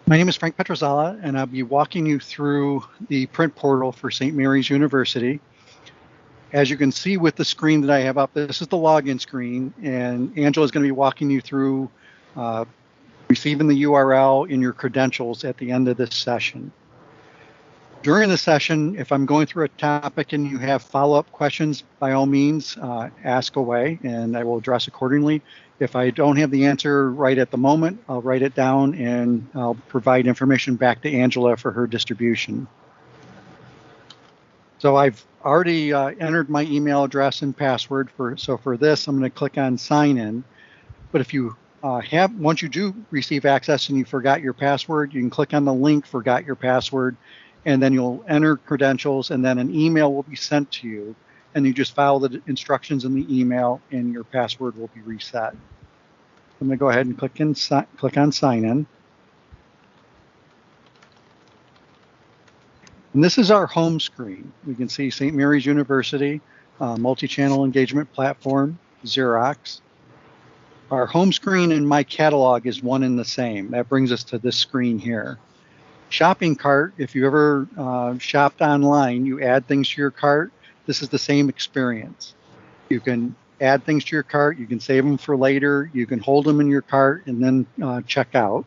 My name is Frank Petrozzala, and I'll be walking you through the print portal for St. Mary's University. As you can see with the screen that I have up, this is the login screen, and Angela is going to be walking you through receiving the URL in your credentials at the end of this session. During the session, if I'm going through a topic and you have follow-up questions, by all means, ask away, and I will address accordingly. If I don't have the answer right at the moment, I'll write it down and I'll provide information back to Angela for her distribution. So I've already entered my email address and password for this, I'm going to click on sign in. But if you once you do receive access and you forgot your password, you can click on the link forgot your password, and then you'll enter credentials, and then an email will be sent to you, and you just follow the instructions in the email and your password will be reset. I'm going to go ahead and click on sign in. And this is our home screen. We can see St. Mary's University, multi-channel engagement platform, Xerox. Our home screen and my catalog is one and the same. That brings us to this screen here. Shopping cart, if you ever shopped online, you add things to your cart. This is the same experience. You can add things to your cart, you can save them for later, you can hold them in your cart and then check out.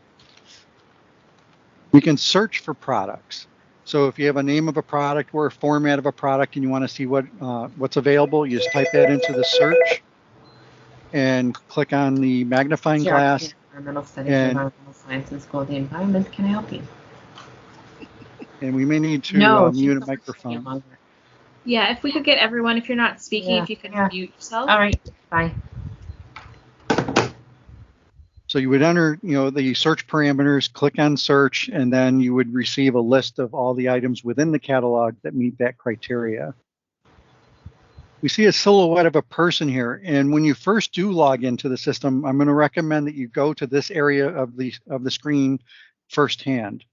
We can search for products. So if you have a name of a product or a format of a product and you want to see what's available, you just type that into the search and click on the magnifying glass. Environmental Studies, Environmental Sciences, School of the Environment. Can I help you? And we may need to mute a microphone. Yeah, if we could get everyone, if you're not speaking, if you could mute yourself. All right, bye. So you would enter, the search parameters, click on search, and then you would receive a list of all the items within the catalog that meet that criteria. We see a silhouette of a person here, and when you first do log into the system, I'm going to recommend that you go to this area of the screen firsthand.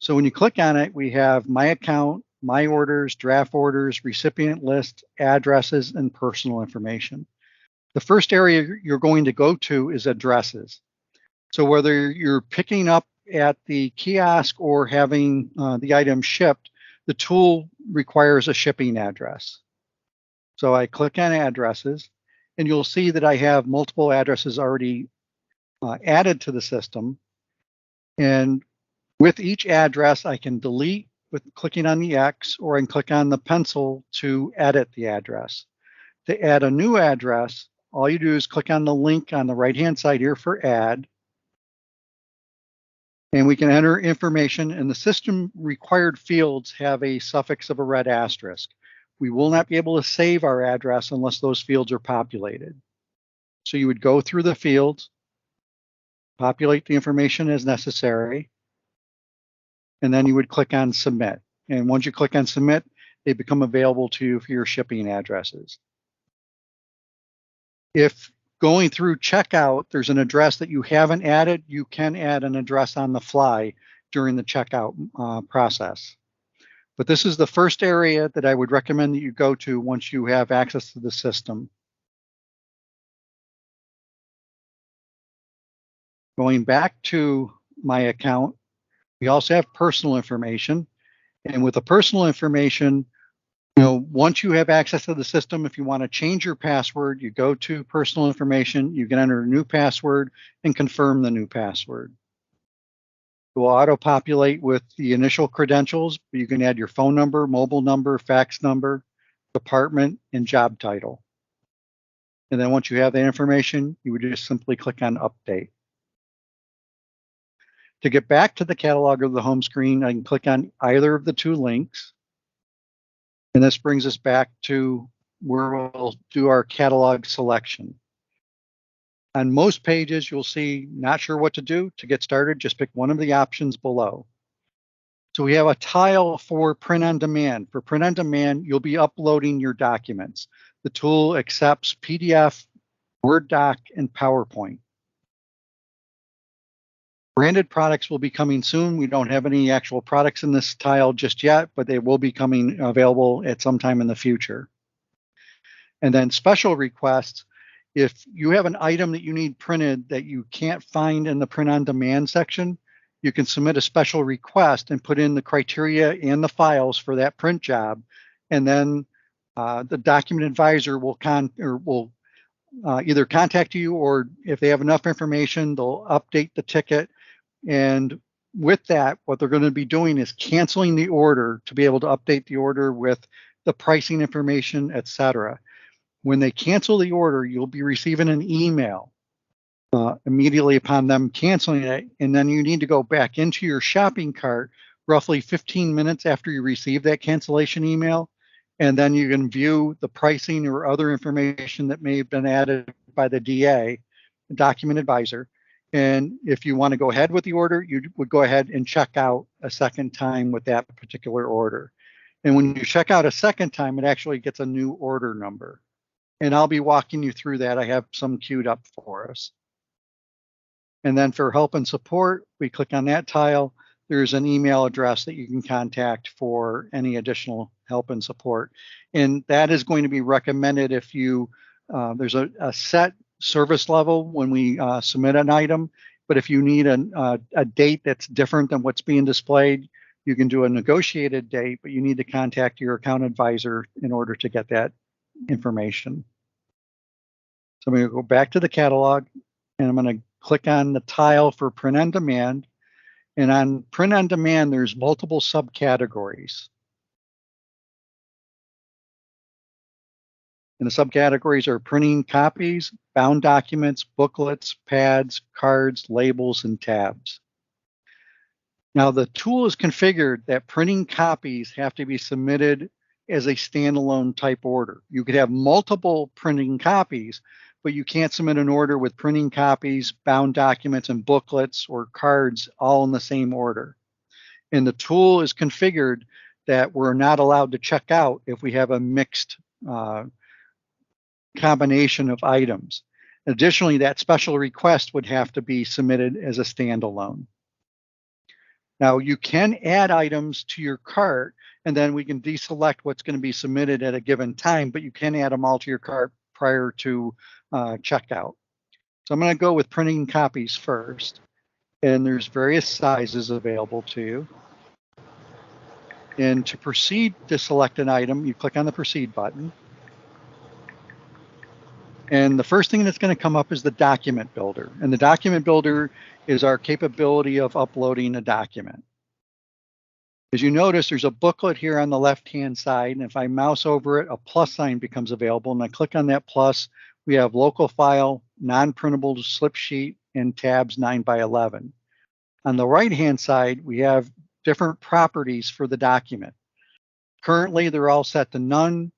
So when you click on it, we have my account, my orders, draft orders, recipient list, addresses, and personal information. The first area you're going to go to is addresses. So whether you're picking up at the kiosk or having the item shipped, the tool requires a shipping address. So I click on addresses, and you'll see that I have multiple addresses already added to the system. And with each address, I can delete with clicking on the X, or I can click on the pencil to edit the address. To add a new address, all you do is click on the link on the right-hand side here for add. And we can enter information, and the system required fields have a suffix of a red asterisk. We will not be able to save our address unless those fields are populated. So you would go through the fields, populate the information as necessary, and then you would click on submit. And once you click on submit, they become available to you for your shipping addresses. If going through checkout, there's an address that you haven't added, you can add an address on the fly during the checkout process. But this is the first area that I would recommend that you go to once you have access to the system. Going back to my account, we also have personal information. And with the personal information, once you have access to the system, if you want to change your password, you go to personal information, you can enter a new password and confirm the new password. It will auto-populate with the initial credentials, but you can add your phone number, mobile number, fax number, department, and job title. And then once you have that information, you would just simply click on update. To get back to the catalog of the home screen, I can click on either of the two links. And this brings us back to where we'll do our catalog selection. On most pages, you'll see not sure what to do. To get started, just pick one of the options below. So we have a tile for print on demand. For print on demand, you'll be uploading your documents. The tool accepts PDF, Word doc, and PowerPoint. Branded products will be coming soon. We don't have any actual products in this tile just yet, but they will be coming available at some time in the future. And then special requests, if you have an item that you need printed that you can't find in the print on demand section, you can submit a special request and put in the criteria and the files for that print job. And then the document advisor will either contact you, or if they have enough information, they'll update the ticket. And with that, what they're going to be doing is canceling the order to be able to update the order with the pricing information, etc. When they cancel the order, you'll be receiving an email immediately upon them canceling it. And then you need to go back into your shopping cart roughly 15 minutes after you receive that cancellation email. And then you can view the pricing or other information that may have been added by the DA, the document advisor. And if you want to go ahead with the order, you would go ahead and check out a second time with that particular order. And when you check out a second time, it actually gets a new order number. And I'll be walking you through that. I have some queued up for us. And then for help and support, we click on that tile. There's an email address that you can contact for any additional help and support. And that is going to be recommended if you, there's a set service level when we submit an item. But if you need a date that's different than what's being displayed, you can do a negotiated date, but you need to contact your account advisor in order to get that information. So I'm going to go back to the catalog, and I'm going to click on the tile for print on demand. And on print on demand, there's multiple subcategories. And the subcategories are printing copies, bound documents, booklets, pads, cards, labels, and tabs. Now, the tool is configured that printing copies have to be submitted as a standalone type order. You could have multiple printing copies, but you can't submit an order with printing copies, bound documents, and booklets or cards all in the same order. And the tool is configured that we're not allowed to check out if we have a mixed combination of items. Additionally, that special request would have to be submitted as a standalone. Now, you can add items to your cart, and then we can deselect what's going to be submitted at a given time, but you can add them all to your cart prior to checkout. So I'm going to go with printing copies first, and there's various sizes available to you. And to proceed to select an item, you click on the proceed button. And the first thing that's going to come up is the document builder. And the document builder is our capability of uploading a document. As you notice, there's a booklet here on the left-hand side. And if I mouse over it, a plus sign becomes available. And I click on that plus. We have local file, non-printable slip sheet, and tabs 9x11. On the right-hand side, we have different properties for the document. Currently, they're all set to none.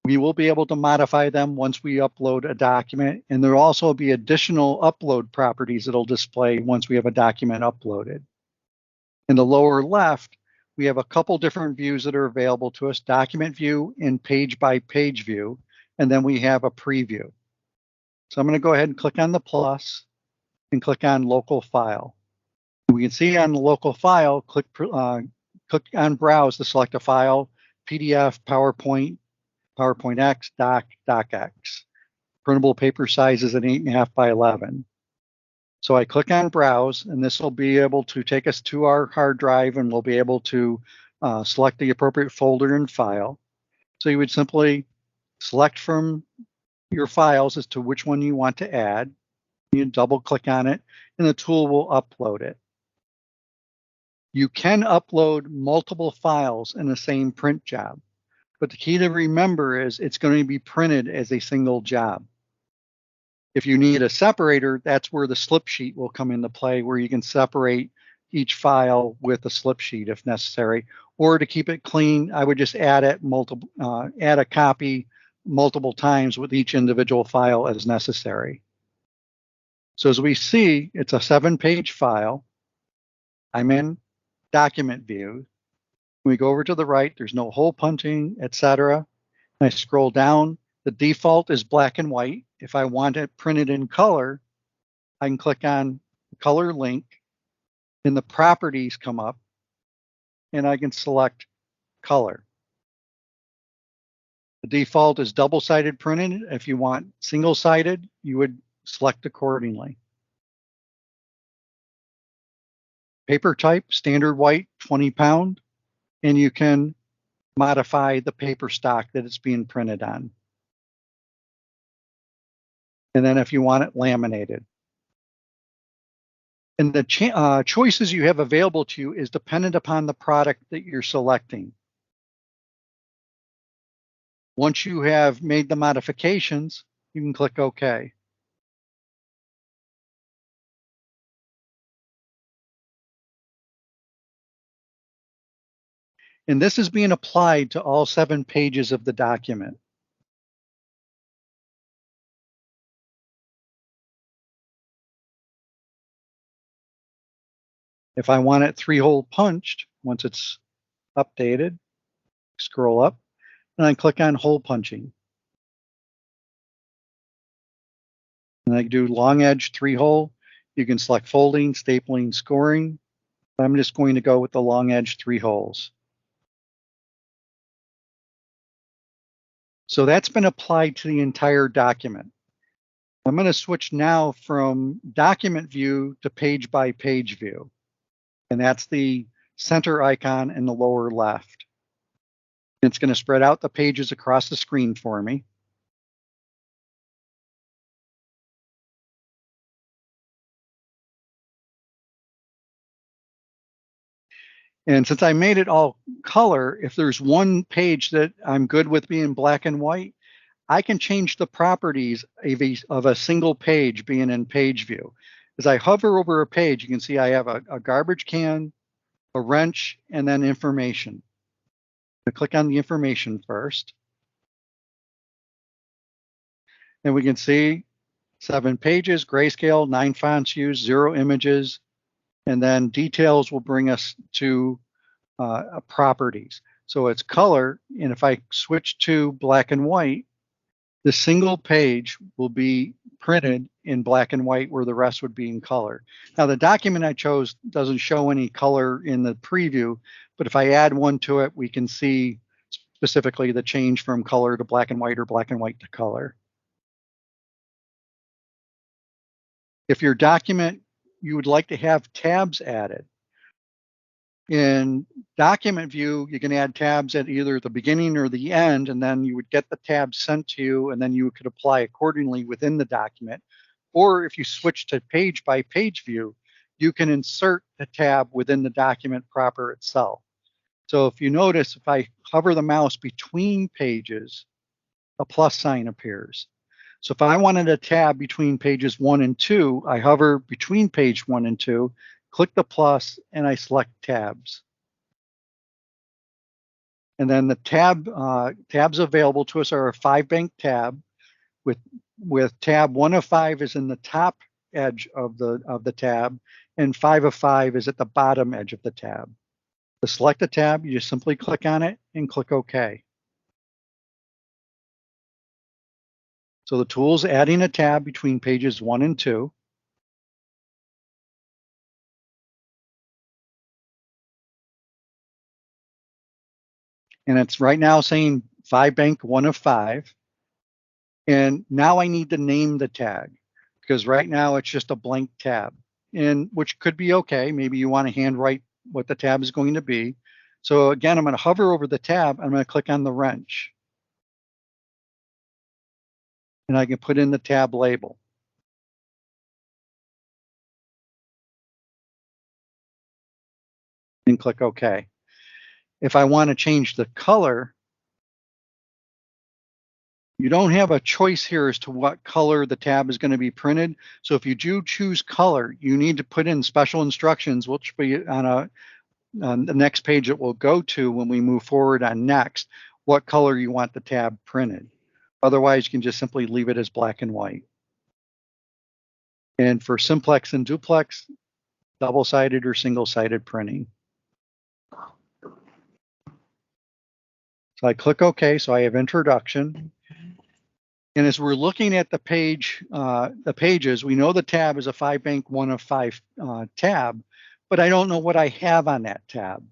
We will be able to modify them once we upload a document, and there will also be additional upload properties that'll display once we have a document uploaded. In the lower left, we have a couple different views that are available to us, document view and page by page view, and then we have a preview. So I'm going to go ahead and click on the plus and click on local file. We can see on the local file, click on browse to select a file, PDF, PowerPoint, PowerPoint X, Doc, DocX. Printable paper size is an 8.5 by 11. So I click on browse, and this will be able to take us to our hard drive, and we'll be able to select the appropriate folder and file. So you would simply select from your files as to which one you want to add. You double click on it, and the tool will upload it. You can upload multiple files in the same print job. But the key to remember is it's going to be printed as a single job. If you need a separator, that's where the slip sheet will come into play, where you can separate each file with a slip sheet if necessary. Or to keep it clean, I would just add a copy multiple times with each individual file as necessary. So as we see, it's a 7-page file. I'm in document view. When we go over to the right, there's no hole punching, etc. I scroll down. The default is black and white. If I want it printed in color, I can click on the color link, and the properties come up, and I can select color. The default is double-sided printed. If you want single-sided, you would select accordingly. paper type, standard white, 20 pound, and you can modify the paper stock that it's being printed on. And then if you want it laminated. And the choices you have available to you is dependent upon the product that you're selecting. Once you have made the modifications, you can click OK. And this is being applied to all 7 pages of the document. If I want it 3-hole punched, once it's updated, scroll up, and I click on hole punching. And I do long edge 3-hole. You can select folding, stapling, scoring. I'm just going to go with the long edge 3 holes. So that's been applied to the entire document. I'm going to switch now from document view to page by page view. And that's the center icon in the lower left. It's going to spread out the pages across the screen for me. And since I made it all color, if there's one page that I'm good with being black and white, I can change the properties of a single page being in page view. As I hover over a page, you can see I have a garbage can, a wrench, and then information. I click on the information first. And we can see 7 pages, grayscale, 9 fonts used, 0 images, and then details will bring us to properties. So it's color, and if I switch to black and white, the single page will be printed in black and white where the rest would be in color. Now the document I chose doesn't show any color in the preview, but if I add one to it, we can see specifically the change from color to black and white or black and white to color. If your document, you would like to have tabs added. In document view, you can add tabs at either the beginning or the end, and then you would get the tabs sent to you, and then you could apply accordingly within the document. Or if you switch to page by page view, you can insert the tab within the document proper itself. So if you notice, if I hover the mouse between pages, a plus sign appears. So if I wanted a tab between pages 1 and 2, I hover between page 1 and 2, click the plus, and I select tabs. And then the tabs available to us are a 5-bank tab with tab 1 of 5 is in the top edge of the tab, and 5 of 5 is at the bottom edge of the tab. To select a tab, you just simply click on it and click OK. So the tool is adding a tab between pages 1 and 2. And it's right now saying 5-bank 1 of 5. And now I need to name the tag because right now it's just a blank tab, and which could be okay. Maybe you want to handwrite what the tab is going to be. So again, I'm going to hover over the tab. I'm going to click on the wrench. And I can put in the tab label. And click OK. If I want to change the color, you don't have a choice here as to what color the tab is going to be printed. So if you do choose color, you need to put in special instructions, which will be on the next page it will go to when we move forward on next, what color you want the tab printed. Otherwise, you can just simply leave it as black and white. And for simplex and duplex, double-sided or single-sided printing. So I click OK, so I have introduction. And as we're looking at the pages, we know the tab is a 5-bank 1 of 5 tab, but I don't know what I have on that tab.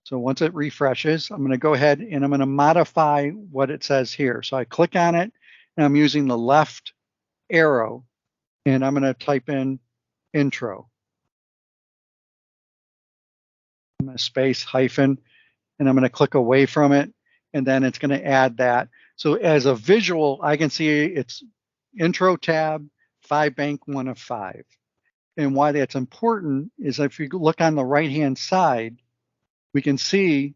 So once it refreshes, I'm going to go ahead and I'm going to modify what it says here. So I click on it, and I'm using the left arrow, and I'm going to type in intro. I'm going to space hyphen, and I'm going to click away from it, and then it's going to add that. So as a visual, I can see it's intro tab, 5 bank 1 of 5. And why that's important is if you look on the right-hand side, we can see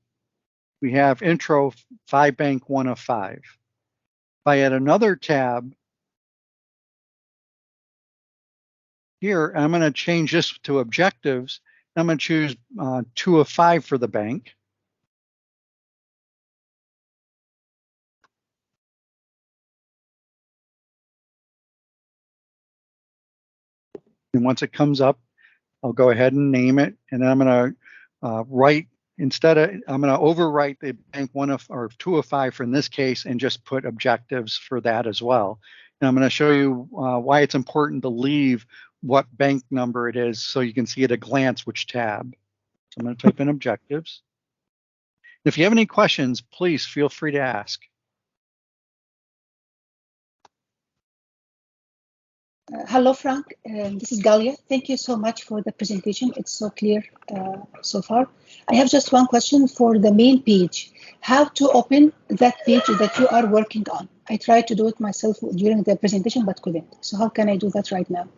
we have intro 5 bank 1 of 5. If I add another tab here, I'm going to change this to objectives. I'm going to choose 2 of 5 for the bank. And once it comes up, I'll go ahead and name it. And then I'm going to write, I'm going to overwrite the bank 1 of, or 2 of 5 for in this case, and just put objectives for that as well. And I'm going to show you why it's important to leave what bank number it is so you can see at a glance which tab. So I'm going to type in objectives. If you have any questions, please feel free to ask. Hello, Frank. This is Galia. Thank you so much for the presentation. It's so clear so far. I have just one question for the main page. How to open that page that you are working on? I tried to do it myself during the presentation, but couldn't. So how can I do that right now?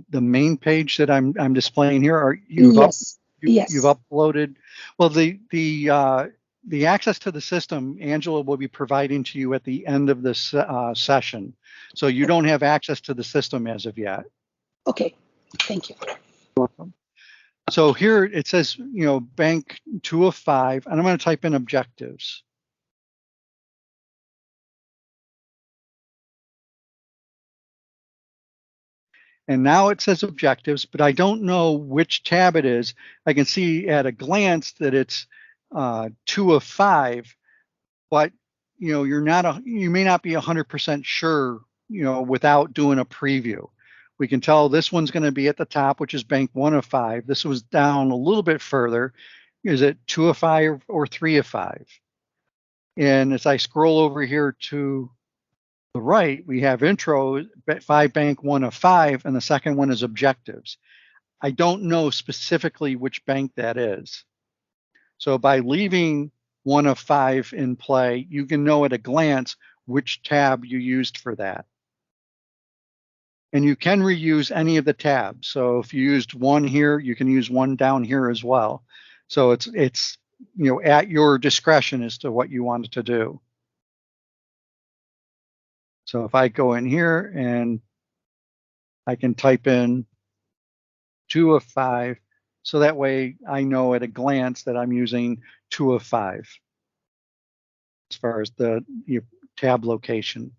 The main page that I'm displaying here, are you've uploaded. Well, the access to the system, Angela will be providing to you at the end of this session. So you don't have access to the system as of yet. Okay, thank you. You're welcome. So here it says, bank 2 of 5, and I'm going to type in objectives. And now it says objectives, but I don't know which tab it is. I can see at a glance that it's 2 of 5, but you may not be 100% sure, without doing a preview. We can tell this one's going to be at the top, which is bank 1 of 5. This was down a little bit further. Is it 2 of 5 or 3 of 5? And as I scroll over here to the right, we have intro 5 bank 1 of 5, and the second one is objectives. I don't know specifically which bank that is. So by leaving 1 of 5 in play, you can know at a glance which tab you used for that. And you can reuse any of the tabs. So if you used 1 here, you can use 1 down here as well. So it's at your discretion as to what you wanted to do. So if I go in here and I can type in 2 of 5, so that way I know at a glance that I'm using 2 of 5 as far as the tab location.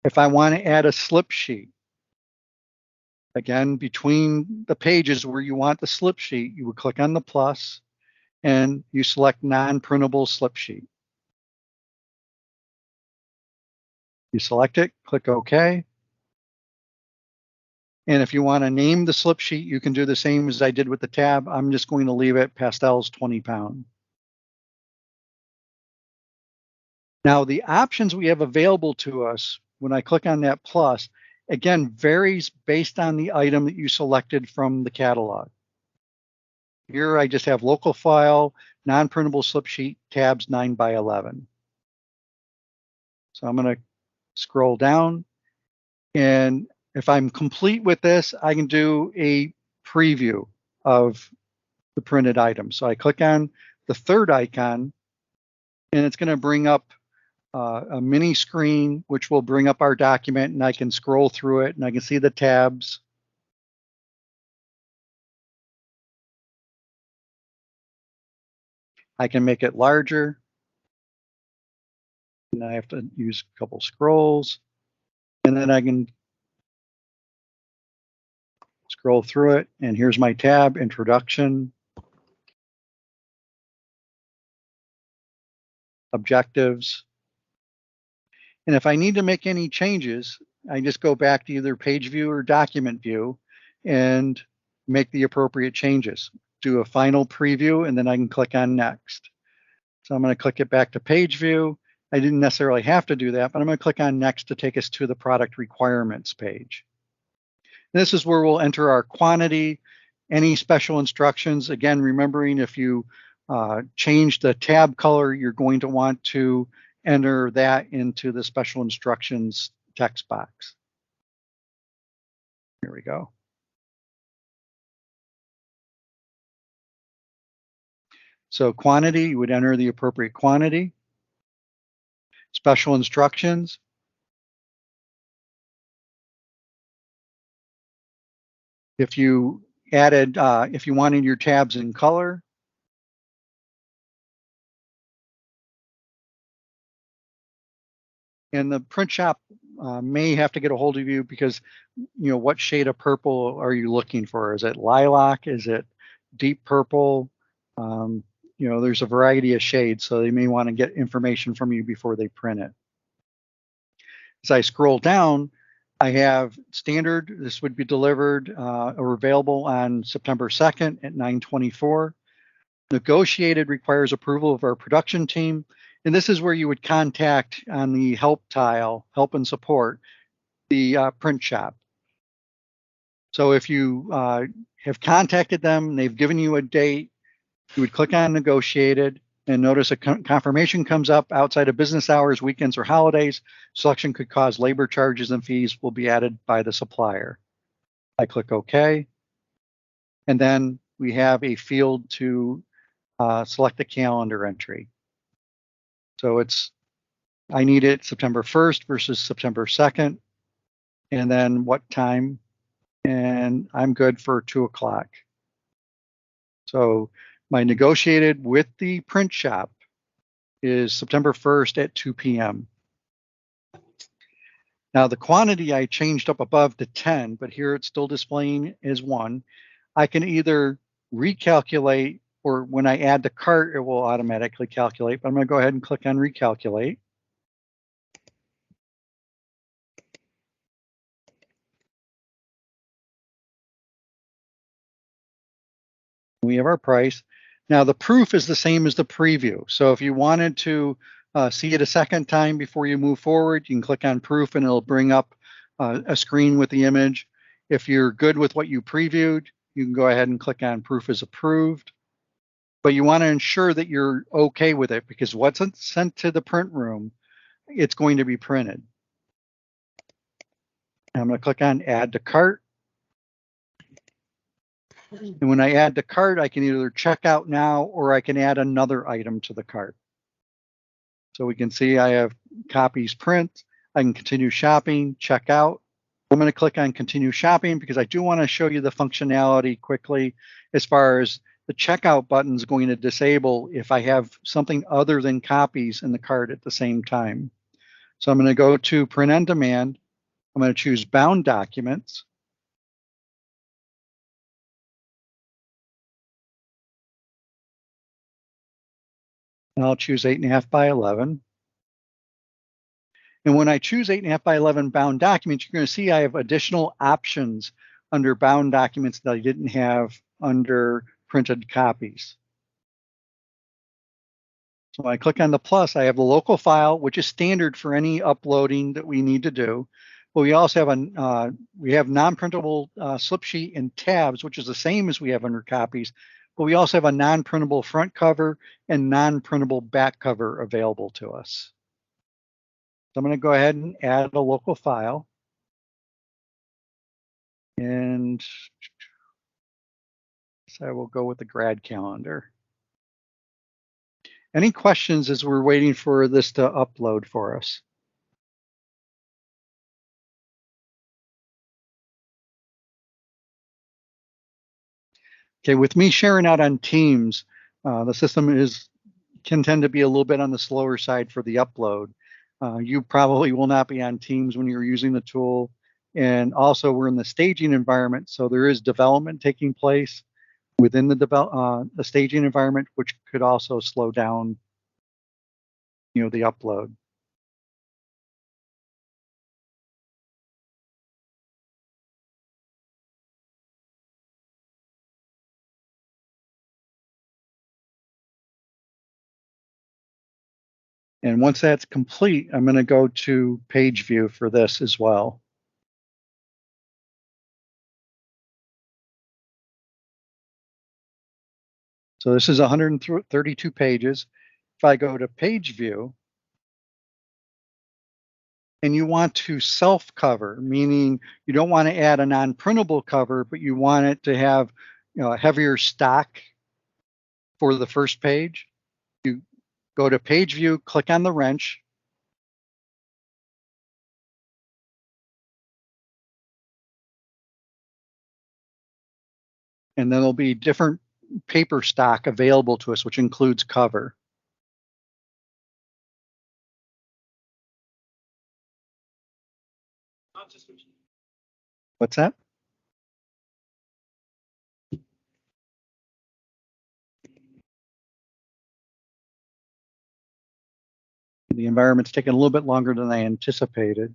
If I want to add a slip sheet, again, between the pages where you want the slip sheet, you would click on the plus and you select non-printable slip sheet. You select it, click OK. And if you want to name the slip sheet, you can do the same as I did with the tab. I'm just going to leave it pastels 20 pound. Now, the options we have available to us when I click on that plus, again, varies based on the item that you selected from the catalog. Here I just have local file, non-printable slip sheet, tabs 9 by 11. So I'm going to scroll down, and if I'm complete with this, I can do a preview of the printed item. So I click on the third icon, and it's going to bring up a mini screen, which will bring up our document, and I can scroll through it, and I can see the tabs. I can make it larger, and I have to use a couple scrolls, and then I can scroll through it, and here's my tab, Introduction, Objectives. And if I need to make any changes, I just go back to either page view or document view and make the appropriate changes. Do a final preview, and then I can click on next. So I'm going to click it back to page view, I didn't necessarily have to do that, but I'm going to click on next to take us to the product requirements page. And this is where we'll enter our quantity, any special instructions. Again, remembering if you change the tab color, you're going to want to enter that into the special instructions text box. Here we go. So quantity, you would enter the appropriate quantity. Special instructions. If you added, if you wanted your tabs in color, and the print shop may have to get a hold of you because, you know, what shade of purple are you looking for? Is it lilac? Is it deep purple? You know, there's a variety of shades, so they may want to get information from you before they print it. As I scroll down, I have standard. This would be delivered or available on September 2nd at 9:24. Negotiated requires approval of our production team. And this is where you would contact on the help tile, help and support, the print shop. So if you have contacted them and they've given you a date, you would click on negotiated and notice a confirmation comes up outside of business hours, weekends, or holidays. Selection could cause labor charges and fees will be added by the supplier. I click OK. And then we have a field to select a calendar entry. So I need it September 1st versus September 2nd, and then what time, and I'm good for 2 o'clock. So my negotiated with the print shop is September 1st at 2 p.m. Now the quantity I changed up above to 10, but here it's still displaying as 1. I can either recalculate, or when I add to cart, it will automatically calculate, but I'm going to go ahead and click on recalculate. We have our price. Now the proof is the same as the preview. So if you wanted to see it a second time before you move forward, you can click on proof and it'll bring up a screen with the image. If you're good with what you previewed, you can go ahead and click on proof is approved. But you want to ensure that you're okay with it, because what's sent to the print room, it's going to be printed. I'm going to click on add to cart. And when I add to cart, I can either check out now or I can add another item to the cart. So we can see I have copies print. I can continue shopping, check out. I'm going to click on continue shopping because I do want to show you the functionality quickly as far as the checkout button is going to disable if I have something other than copies in the cart at the same time. So I'm going to go to print on demand. I'm going to choose bound documents. And I'll choose 8.5 by 11. And when I choose 8.5 by 11 bound documents, you're going to see I have additional options under bound documents that I didn't have under printed copies. So when I click on the plus, I have the local file, which is standard for any uploading that we need to do. But we also have we have non-printable slip sheet and tabs, which is the same as we have under copies. But we also have a non-printable front cover and non-printable back cover available to us. So I'm going to go ahead and add a local file. And so I will go with the grad calendar. Any questions as we're waiting for this to upload for us? Okay, with me sharing out on Teams, the system can tend to be a little bit on the slower side for the upload. You probably will not be on Teams when you're using the tool. And also we're in the staging environment, so there is development taking place within the staging environment, which could also slow down, you know, the upload. And once that's complete, I'm going to go to page view for this as well. So this is 132 pages. If I go to page view, and you want to self-cover, meaning you don't want to add a non-printable cover, but you want it to have, a heavier stock for the first page, you go to page view, click on the wrench, and then there'll be different paper stock available to us, which includes cover. What's that? The environment's taking a little bit longer than I anticipated.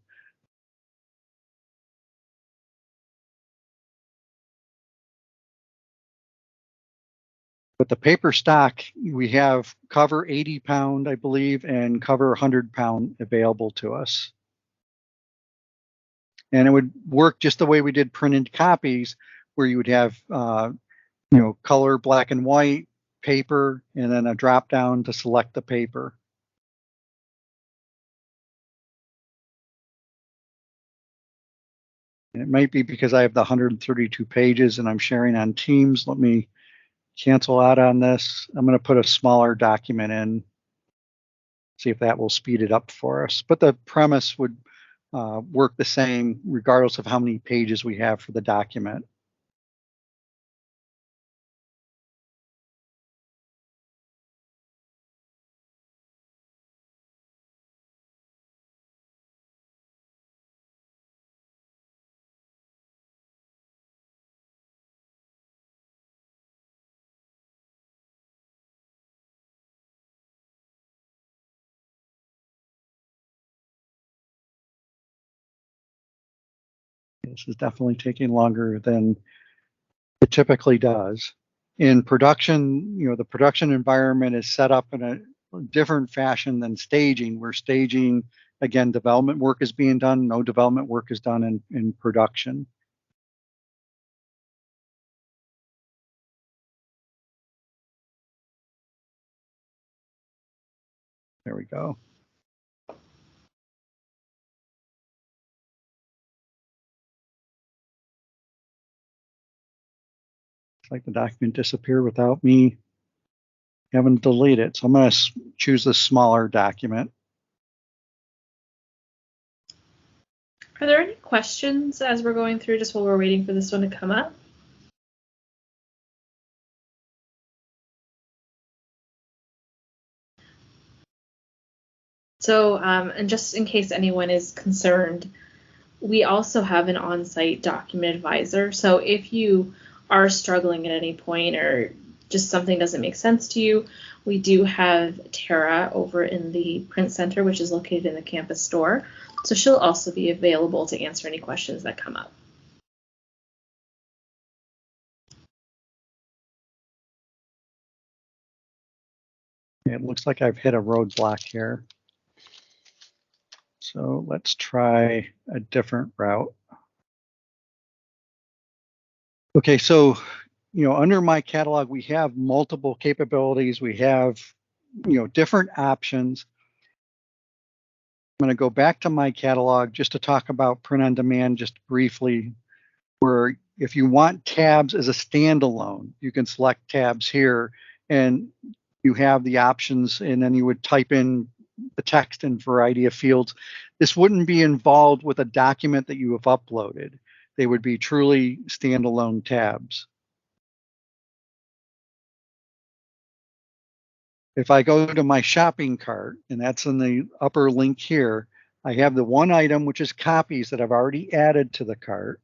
But the paper stock, we have cover 80 pound, I believe, and cover 100 pound available to us. And it would work just the way we did printed copies, where you would have, color, black and white, paper, and then a drop down to select the paper. And it might be because I have the 132 pages and I'm sharing on Teams. Let me cancel out on this. I'm going to put a smaller document in, see if that will speed it up for us. But the premise would work the same regardless of how many pages we have for the document. This is definitely taking longer than it typically does. In production, the production environment is set up in a different fashion than staging, where staging, again, development work is being done. No development work is done in production. There we go. It's like the document disappeared without me having to delete it. So I'm going to choose the smaller document. Are there any questions as we're going through, just while we're waiting for this one to come up? So, and just in case anyone is concerned, we also have an on-site document advisor. So if you are struggling at any point or just something doesn't make sense to you, we do have Tara over in the print center, which is located in the campus store. So she'll also be available to answer any questions that come up. It looks like I've hit a roadblock here. So let's try a different route. Okay, so under my catalog, we have multiple capabilities. We have different options. I'm going to go back to my catalog just to talk about print on demand just briefly, where if you want tabs as a standalone, you can select tabs here and you have the options, and then you would type in the text in a variety of fields. This wouldn't be involved with a document that you have uploaded. They would be truly standalone tabs. If I go to my shopping cart, and that's in the upper link here, I have the one item, which is copies that I've already added to the cart,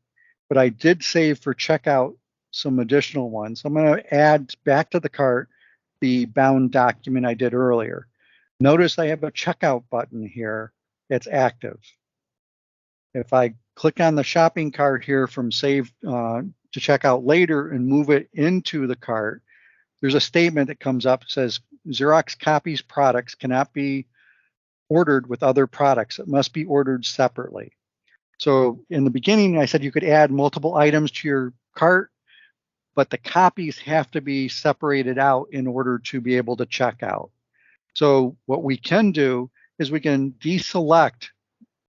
but I did save for checkout some additional ones. I'm going to add back to the cart the bound document I did earlier. Notice I have a checkout button here that's active. If I click on the shopping cart here from save to check out later and move it into the cart, there's a statement that comes up that says Xerox copies products cannot be ordered with other products. It must be ordered separately. So in the beginning, I said you could add multiple items to your cart, but the copies have to be separated out in order to be able to check out. So what we can do is we can deselect,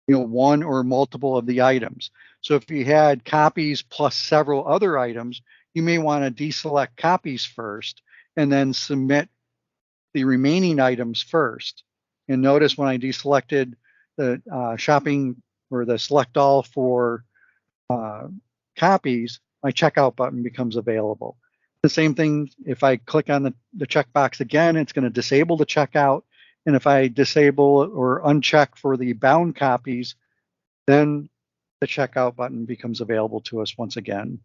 one or multiple of the items. So if you had copies plus several other items, you may want to deselect copies first and then submit the remaining items first. And notice when I deselected the shopping or the select all for copies, my checkout button becomes available. The same thing, if I click on the checkbox again, it's going to disable the checkout. And if I disable or uncheck for the bound copies, then the checkout button becomes available to us once again.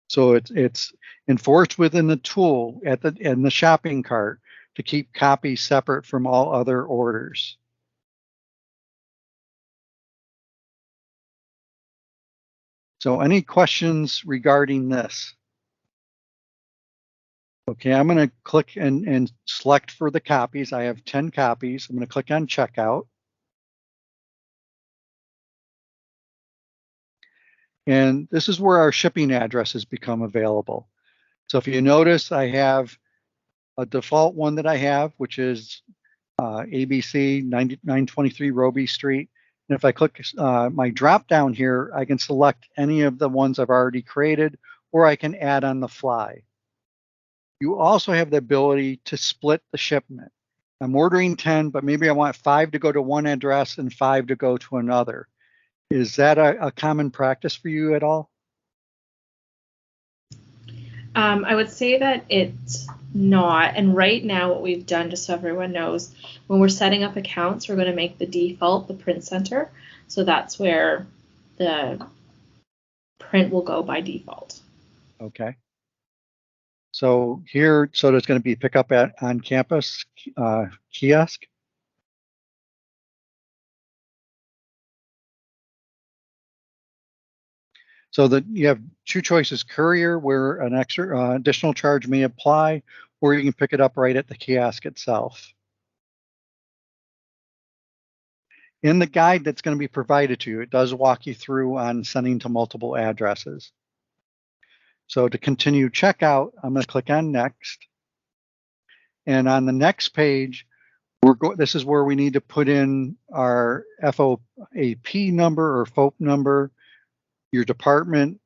So it's enforced within the tool in the shopping cart to keep copies separate from all other orders. So any questions regarding this? Okay, I'm going to click and select for the copies. I have 10 copies. I'm going to click on checkout. And this is where our shipping addresses become available. So if you notice, I have a default one that I have, which is ABC 923 Roby Street. And if I click my drop down here, I can select any of the ones I've already created, or I can add on the fly. You also have the ability to split the shipment. I'm ordering 10, but maybe I want 5 to go to one address and 5 to go to another. Is that a common practice for you at all? I would say that it's not. And right now what we've done, just so everyone knows, when we're setting up accounts, we're going to make the default the print center. So that's where the print will go by default. Okay. So here, so there's going to be pickup at on campus kiosk. So that you have two choices: courier, where an extra additional charge may apply, or you can pick it up right at the kiosk itself. In the guide that's going to be provided to you, it does walk you through on sending to multiple addresses. So to continue checkout, I'm going to click on next. And on the next page, this is where we need to put in our FOAP number or FOAP number, your department,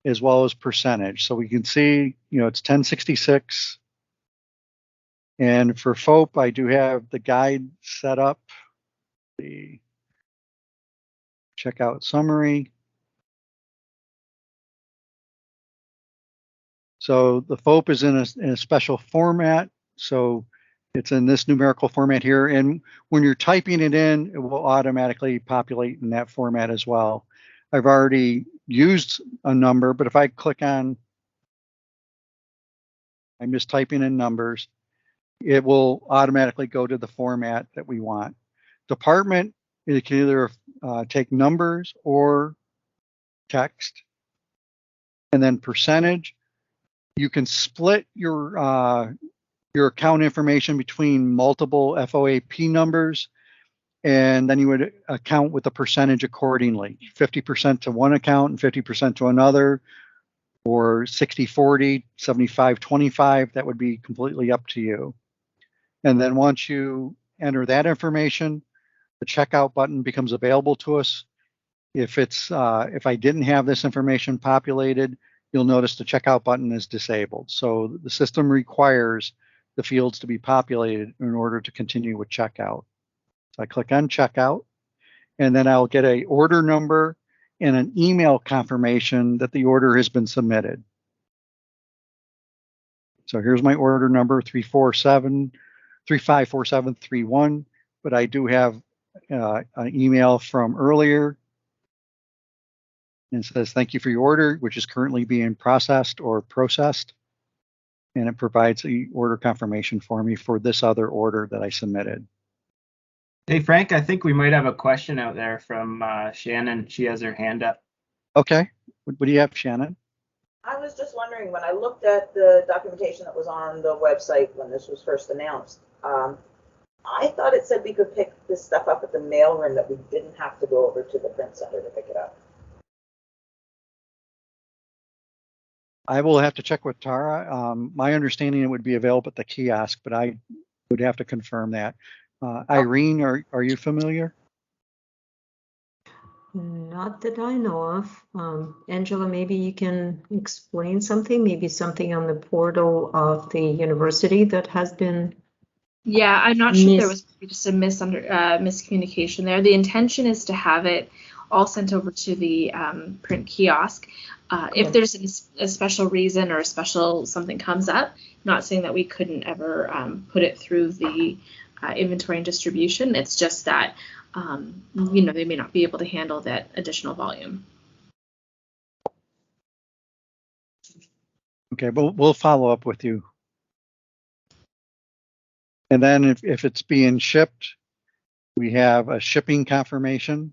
as well as percentage. So we can see, it's 1066. And for FOAP, I do have the guide set up, the checkout summary. So the FOAP is in a special format. So it's in this numerical format here. And when you're typing it in, it will automatically populate in that format as well. I've already used a number, but if I click on, I'm just typing in numbers, it will automatically go to the format that we want. Department, it can either take numbers or text. And then percentage, you can split your account information between multiple FOAP numbers, and then you would account with the percentage accordingly. 50% to one account and 50% to another, or 60-40, 75-25, that would be completely up to you. And then once you enter that information, the checkout button becomes available to us. If I didn't have this information populated, you'll notice the checkout button is disabled. So the system requires the fields to be populated in order to continue with checkout. So I click on checkout, and then I'll get an order number and an email confirmation that the order has been submitted. So here's my order number, 354731, but I do have an email from earlier. And it says, thank you for your order, which is currently being processed or processed. And it provides the order confirmation for me for this other order that I submitted. Hey, Frank, I think we might have a question out there from Shannon. She has her hand up. Okay. What do you have, Shannon? I was just wondering, when I looked at the documentation that was on the website when this was first announced, I thought it said we could pick this stuff up at the mailroom, that we didn't have to go over to the print center to pick it up. I will have to check with Tara. My understanding it would be available at the kiosk, but I would have to confirm that. Irene, are you familiar? Not that I know of. Angela, maybe you can explain something, maybe something on the portal of the university that has been. Yeah, I'm not sure if there was just a miscommunication there. The intention is to have it all sent over to the print kiosk. If there's a special reason or a special something comes up, not saying that we couldn't ever put it through the inventory and distribution. It's just that they may not be able to handle that additional volume. Okay, but we'll follow up with you. And then if it's being shipped, we have a shipping confirmation.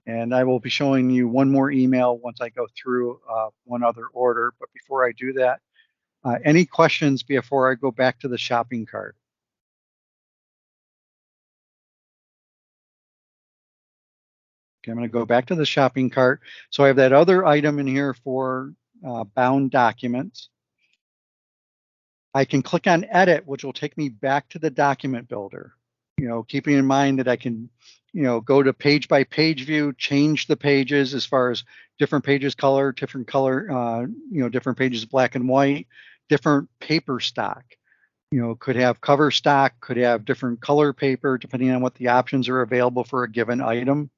And I will be showing you one more email once I go through one other order. But before I do that, any questions before I go back to the shopping cart? Okay, I'm going to go back to the shopping cart. So I have that other item in here for bound documents. I can click on edit, which will take me back to the document builder. Keeping in mind that I can, go to page by page view, change the pages as far as different pages color, different color, different pages black and white, different paper stock. Could have cover stock, could have different color paper, depending on what the options are available for a given item.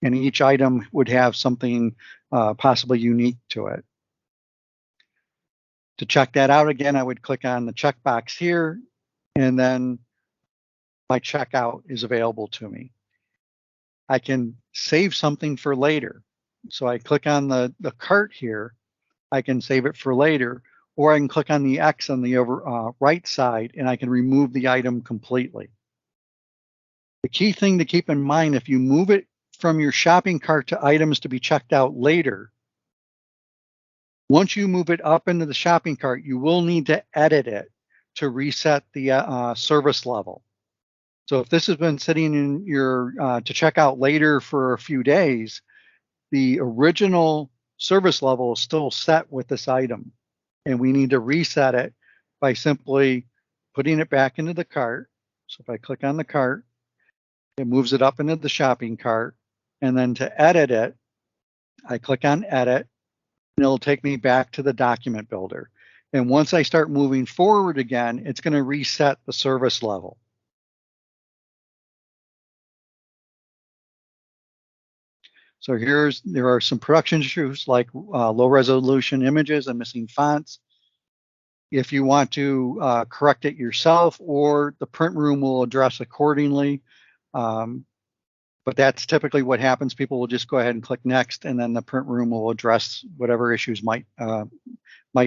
And each item would have something possibly unique to it. To check that out again, I would click on the checkbox here, and then my checkout is available to me. I can save something for later. So I click on the cart here. I can save it for later, or I can click on the X on the right side, and I can remove the item completely. The key thing to keep in mind, if you move it from your shopping cart to items to be checked out later, once you move it up into the shopping cart, you will need to edit it to reset the service level. So if this has been sitting in your to check out later for a few days, the original service level is still set with this item. And we need to reset it by simply putting it back into the cart. So if I click on the cart, it moves it up into the shopping cart. And then to edit it, I click on edit, and it'll take me back to the document builder. And once I start moving forward again, it's going to reset the service level. So there are some production issues like low resolution images and missing fonts. If you want to correct it yourself, or the print room will address accordingly. But that's typically what happens. People will just go ahead and click next, and then the print room will address whatever issues might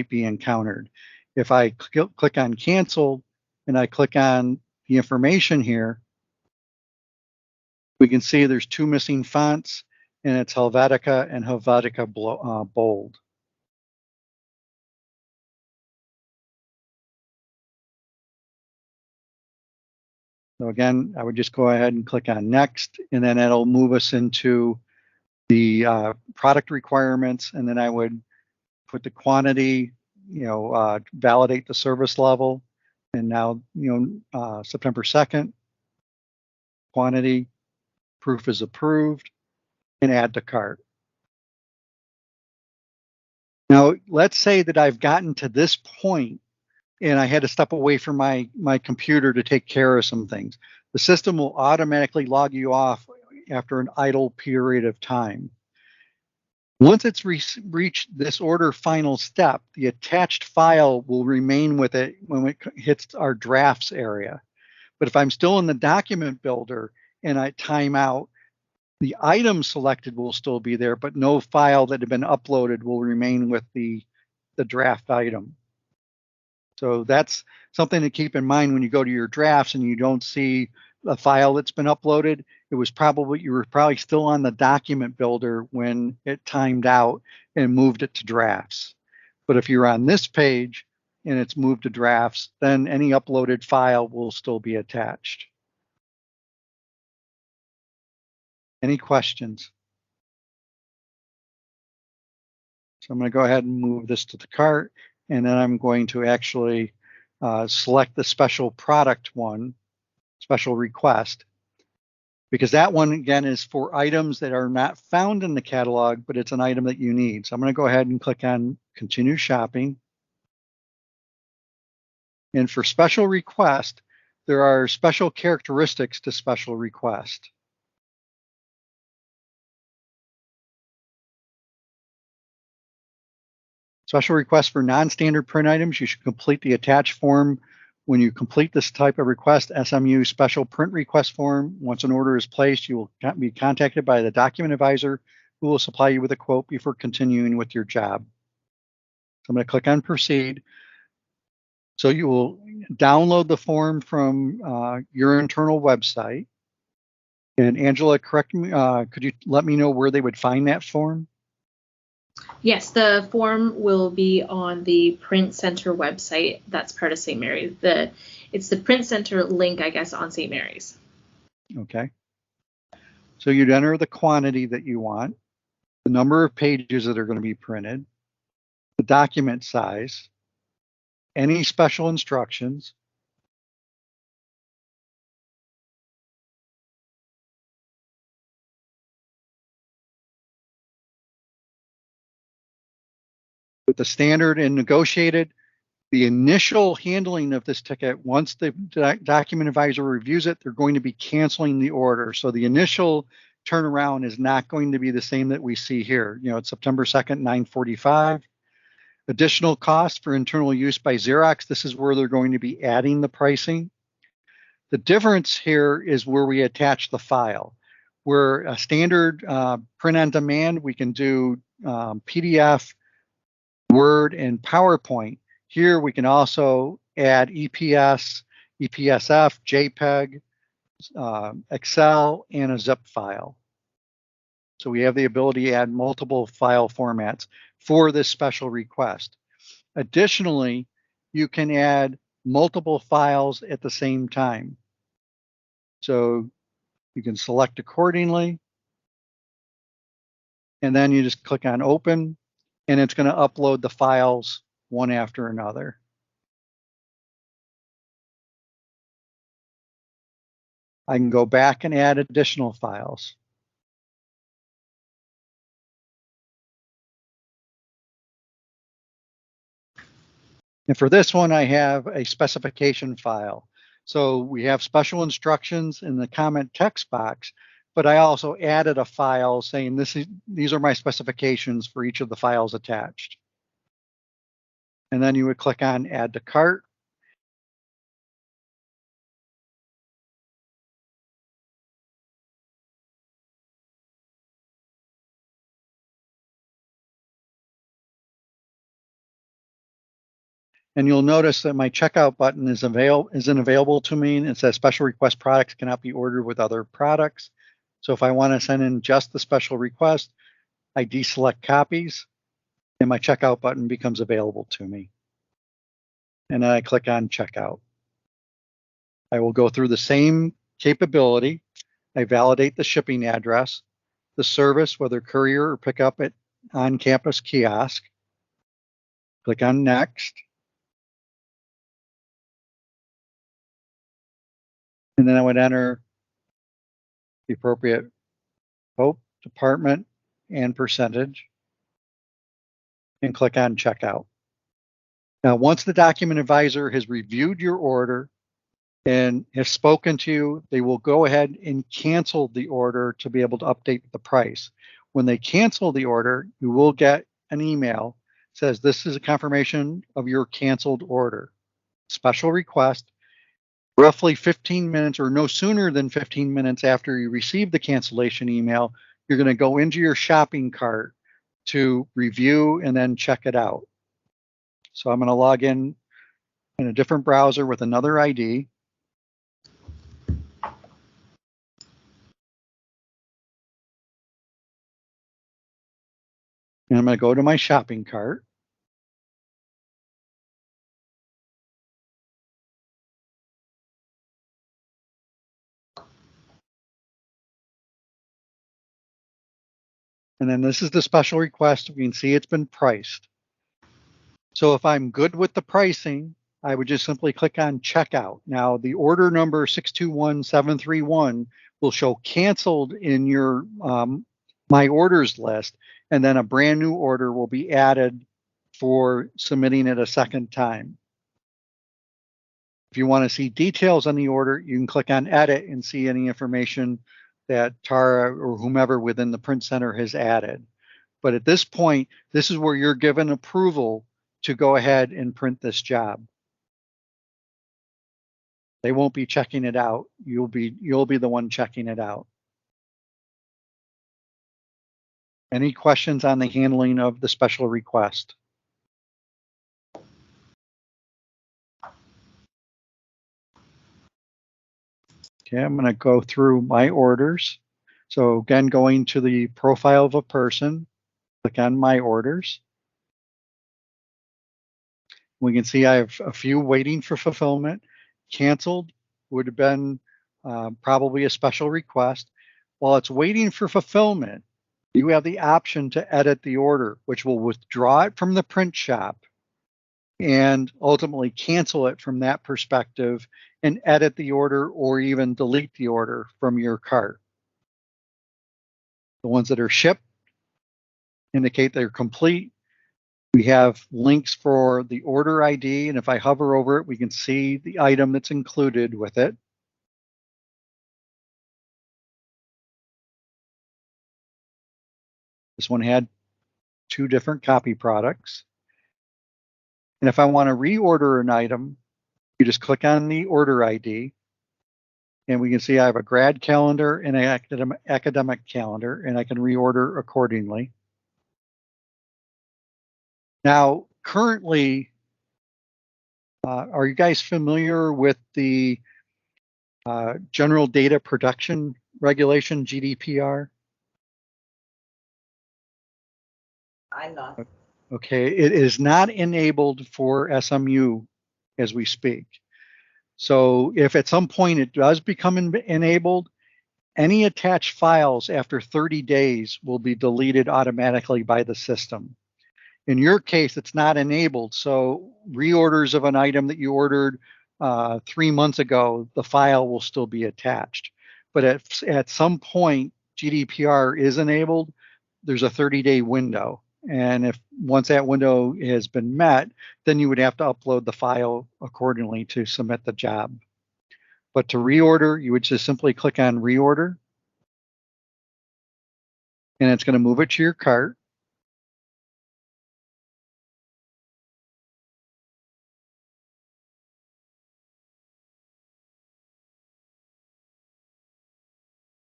be encountered. If I click on cancel and I click on the information here, we can see there's two missing fonts, and it's Helvetica and Helvetica Bold. So again, I would just go ahead and click on next, and then it'll move us into the product requirements, and then I would put the quantity, validate the service level, and now, September 2nd, quantity, proof is approved, and add to cart. Now, let's say that I've gotten to this point and I had to step away from my computer to take care of some things. The system will automatically log you off after an idle period of time. Once it's reached this order final step, the attached file will remain with it when it hits our drafts area. But if I'm still in the document builder and I time out, the item selected will still be there, but no file that had been uploaded will remain with the draft item. So that's something to keep in mind when you go to your drafts and you don't see a file that's been uploaded, you were probably still on the document builder when it timed out and moved it to drafts. But if you're on this page and it's moved to drafts, then any uploaded file will still be attached. Any questions? So I'm going to go ahead and move this to the cart, and then I'm going to actually select the special product one, special request, because that one, again, is for items that are not found in the catalog, but it's an item that you need. So I'm going to go ahead and click on Continue Shopping. And for special request, there are special characteristics to special request. Special requests for non-standard print items, you should complete the attached form. When you complete this type of request, SMU special print request form, once an order is placed, you will be contacted by the document advisor who will supply you with a quote before continuing with your job. So I'm going to click on Proceed. So you will download the form from your internal website. And Angela, correct me, could you let me know where they would find that form? Yes, the form will be on the Print Center website. That's part of St. Mary's. It's the Print Center link, I guess, on St. Mary's. Okay. So you'd enter the quantity that you want, the number of pages that are going to be printed, the document size, any special instructions, with the standard and negotiated, the initial handling of this ticket, once the document advisor reviews it, they're going to be canceling the order. So the initial turnaround is not going to be the same that we see here. You know, it's September 2nd, 9:45. Additional cost for internal use by Xerox. This is where they're going to be adding the pricing. The difference here is where we attach the file. Where a standard print on demand, we can do PDF, Word, and PowerPoint. Here we can also add EPS, EPSF, JPEG, Excel, and a zip file. So we have the ability to add multiple file formats for this special request. Additionally, you can add multiple files at the same time. So you can select accordingly, and then you just click on Open, and it's going to upload the files one after another. I can go back and add additional files. And for this one, I have a specification file. So we have special instructions in the comment text box, but I also added a file saying these are my specifications for each of the files attached. And then you would click on Add to Cart. And you'll notice that my checkout button isn't available to me. It says special request products cannot be ordered with other products. So if I want to send in just the special request, I deselect copies and my checkout button becomes available to me. And then I click on checkout. I will go through the same capability. I validate the shipping address, the service, whether courier or pickup at on-campus kiosk. Click on Next. And then I would enter the appropriate scope, department, and percentage, and click on Checkout. Now, once the document advisor has reviewed your order and has spoken to you, they will go ahead and cancel the order to be able to update the price. When they cancel the order, you will get an email that says this is a confirmation of your canceled order. Special request. Roughly 15 minutes or no sooner than 15 minutes after you receive the cancellation email, you're going to go into your shopping cart to review and then check it out. So I'm going to log in a different browser with another ID. And I'm going to go to my shopping cart. And then this is the special request. We can see it's been priced. So if I'm good with the pricing, I would just simply click on checkout. Now the order number 621731 will show canceled in your my orders list, and then a brand new order will be added for submitting it a second time. If you want to see details on the order, you can click on edit and see any information that Tara or whomever within the print center has added. But at this point, this is where you're given approval to go ahead and print this job. They won't be checking it out. You'll be the one checking it out. Any questions on the handling of the special request? Okay, I'm going to go through my orders. So again, going to the profile of a person, click on my orders. We can see I have a few waiting for fulfillment. Canceled would have been probably a special request. While it's waiting for fulfillment, you have the option to edit the order, which will withdraw it from the print shop and ultimately cancel it from that perspective and edit the order or even delete the order from your cart. The ones that are shipped indicate they're complete. We have links for the order ID, and if I hover over it, we can see the item that's included with it. This one had 2 different copy products. And if I want to reorder an item, you just click on the order ID, and we can see I have a grad calendar and an academic calendar, and I can reorder accordingly. Now, currently, are you guys familiar with the General Data Protection Regulation, GDPR? I'm not. Okay, it is not enabled for SMU as we speak. So if at some point it does become enabled, any attached files after 30 days will be deleted automatically by the system. In your case, it's not enabled, so reorders of an item that you ordered 3 months ago, the file will still be attached. But at some point, GDPR is enabled, there's a 30-day window. And if once that window has been met, then you would have to upload the file accordingly to submit the job. But to reorder, you would just simply click on reorder, and it's going to move it to your cart.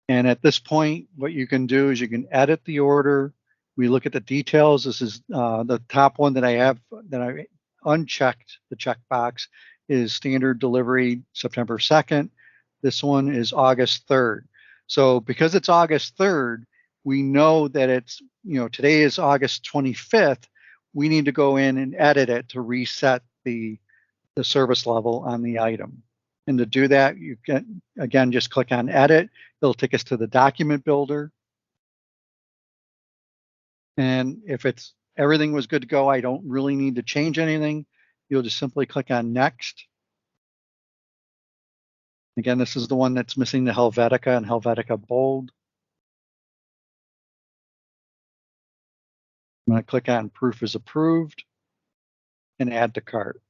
And at this point, what you can do is you can edit the order. We look at the details. This is the top one that I have that I unchecked. The checkbox is standard delivery September 2nd. This one is August 3rd. So because it's August 3rd, we know that it's, today is August 25th. We need to go in and edit it to reset the service level on the item. And to do that, you can, again, just click on edit. It'll take us to the document builder. And if everything was good to go, I don't really need to change anything. You'll just simply click on next. Again, this is the one that's missing the Helvetica and Helvetica bold. I'm going to click on proof is approved and add to cart.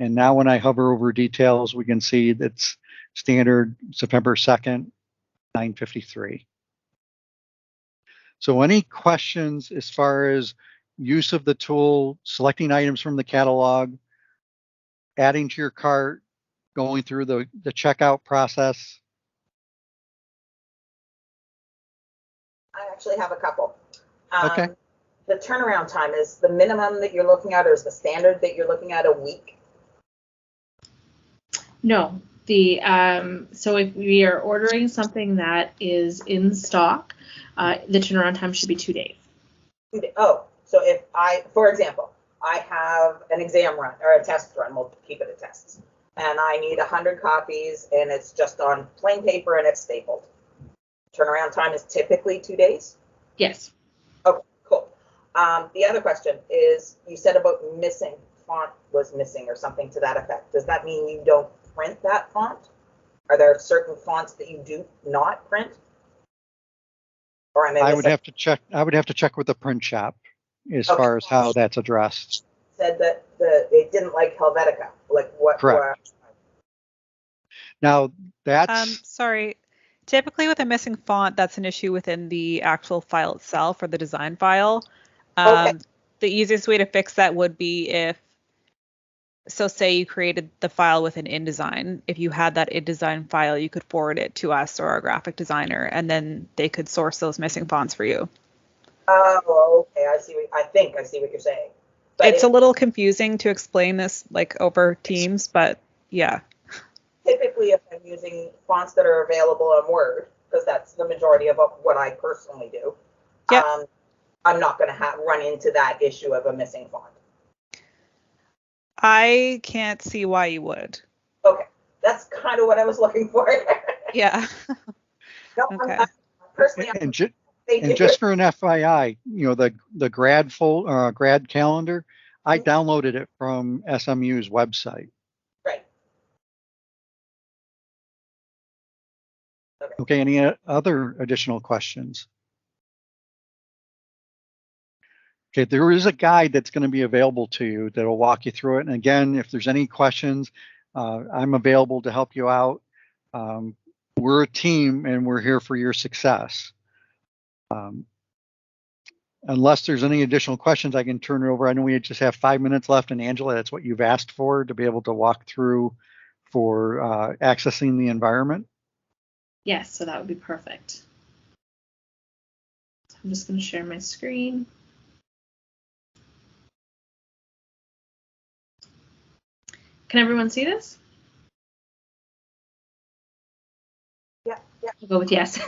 And now when I hover over details, we can see that's standard September 2nd, 9:53. So any questions as far as use of the tool, selecting items from the catalog, adding to your cart, going through the checkout process? I actually have a couple. Okay. The turnaround time, is the minimum that you're looking at, or is the standard that you're looking at a week? No, so if we are ordering something that is in stock, the turnaround time should be 2 days. Oh, so if for example, I have an exam run or a test run, we'll keep it at tests, and I need 100 copies, and it's just on plain paper and it's stapled. Turnaround time is typically 2 days? Yes. Okay, cool. The other question is, you said about missing, font was missing or something to that effect. Does that mean you don't print that font? Are there certain fonts that you do not print? Or am I I would have to check. I would have to check with the print shop as far as how that's addressed. Said that they didn't like Helvetica. Like what? Correct. Now that's Sorry. Typically with a missing font, that's an issue within the actual file itself or the design file. Okay. The easiest way to fix that would be so say you created the file within InDesign. If you had that InDesign file, you could forward it to us or our graphic designer, and then they could source those missing fonts for you. Oh, okay. I think I see what you're saying. But It's a little confusing to explain this like over Teams, but yeah. Typically, if I'm using fonts that are available on Word, because that's the majority of what I personally do, Yep. I'm not going to run into that issue of a missing font. I can't see why you would. Okay, that's kind of what I was looking for. Yeah. No, Okay. I'm personally, and just for an FYI, the grad calendar, I downloaded it from SMU's website. Right. Okay. Any other additional questions? Okay, there is a guide that's going to be available to you that will walk you through it. And again, if there's any questions, I'm available to help you out. We're a team and we're here for your success. Unless there's any additional questions, I can turn it over. I know we just have 5 minutes left, and Angela, that's what you've asked for, to be able to walk through for accessing the environment. Yes, so that would be perfect. So I'm just going to share my screen. Can everyone see this? Yeah. I'll go with yes.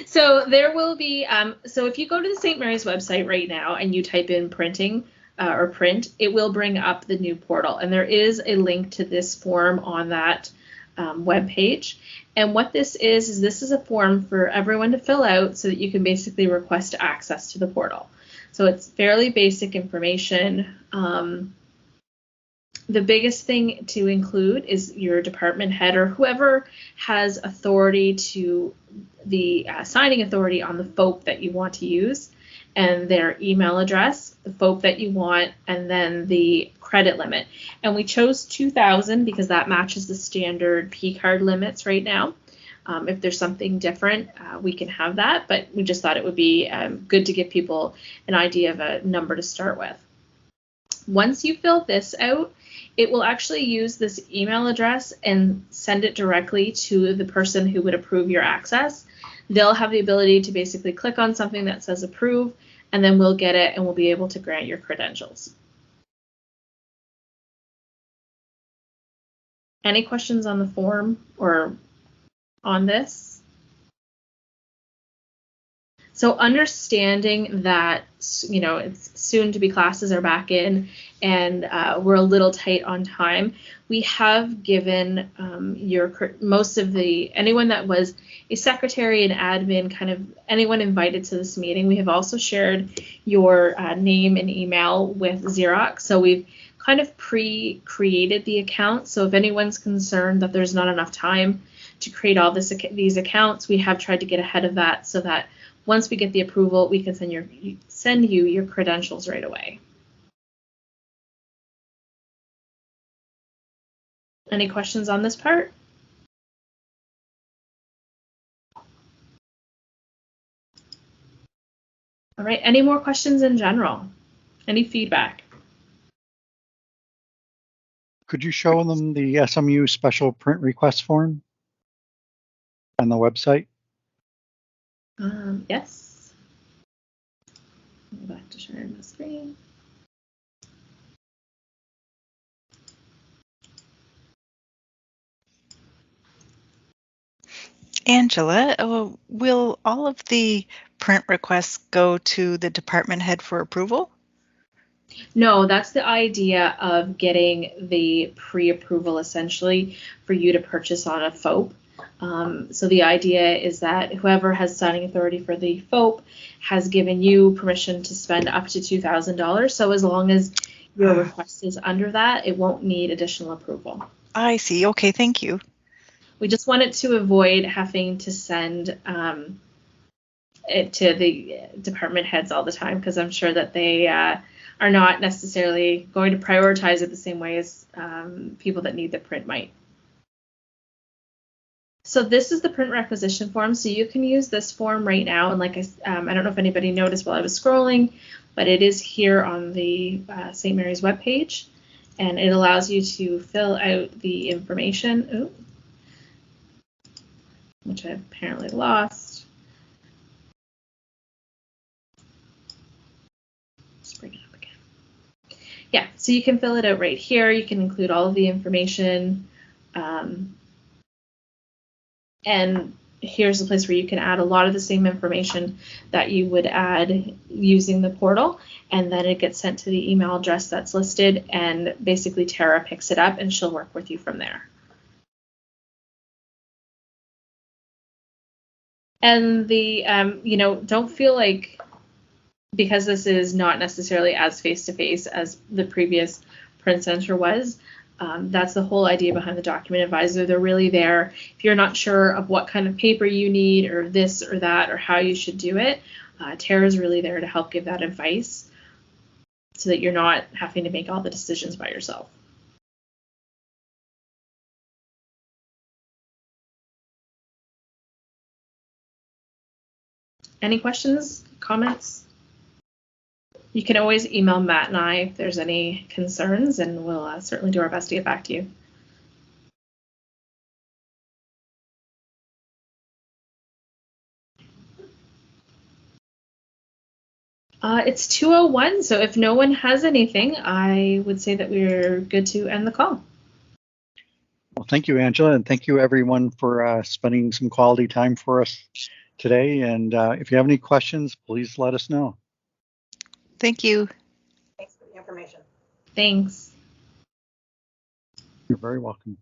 So there will be, so if you go to the St. Mary's website right now and you type in printing or print, it will bring up the new portal. And there is a link to this form on that web page. And what this is this is a form for everyone to fill out so that you can basically request access to the portal. So it's fairly basic information. The biggest thing to include is your department head or whoever has authority to the signing authority on the FOAP that you want to use, and their email address, the FOAP that you want, and then the credit limit. And we chose 2,000 because that matches the standard P card limits right now. If there's something different, we can have that, but we just thought it would be good to give people an idea of a number to start with. Once you fill this out, it will actually use this email address and send it directly to the person who would approve your access. They'll have the ability to basically click on something that says approve, and then we'll get it and we'll be able to grant your credentials. Any questions on the form or on this? So understanding that, it's soon to be classes are back in and we're a little tight on time, we have given most of anyone that was a secretary and admin, kind of anyone invited to this meeting, we have also shared your name and email with Xerox. So we've kind of pre-created the account. So if anyone's concerned that there's not enough time to create all these accounts, we have tried to get ahead of that so that once we get the approval, we can send you your credentials right away. Any questions on this part? All right, any more questions in general? Any feedback? Could you show them the SMU special print request form on the website? Yes. Go back to sharing my screen. Angela, will all of the print requests go to the department head for approval? No, that's the idea of getting the pre-approval essentially for you to purchase on a FOAP. So the idea is that whoever has signing authority for the FOAP has given you permission to spend up to $2,000. So as long as your request is under that, it won't need additional approval. I see. Okay, thank you. We just wanted to avoid having to send it to the department heads all the time, because I'm sure that they are not necessarily going to prioritize it the same way as people that need the print might. So this is the print requisition form. So you can use this form right now. And like I don't know if anybody noticed while I was scrolling, but it is here on the St. Mary's webpage, and it allows you to fill out the information, which I apparently lost. Let's bring it up again. Yeah, so you can fill it out right here. You can include all of the information. And here's a place where you can add a lot of the same information that you would add using the portal, and then it gets sent to the email address that's listed, and basically Tara picks it up and she'll work with you from there. And the don't feel like, because this is not necessarily as face-to-face as the previous print center was, that's the whole idea behind the document advisor. They're really there if you're not sure of what kind of paper you need or this or that or how you should do it. Tara's really there to help give that advice so that you're not having to make all the decisions by yourself. Any questions, comments? You can always email Matt and I if there's any concerns, and we'll certainly do our best to get back to you. It's 2:01, so if no one has anything, I would say that we're good to end the call. Well, thank you, Angela, and thank you everyone for spending some quality time for us today. And if you have any questions, please let us know. Thank you. Thanks for the information. Thanks. You're very welcome.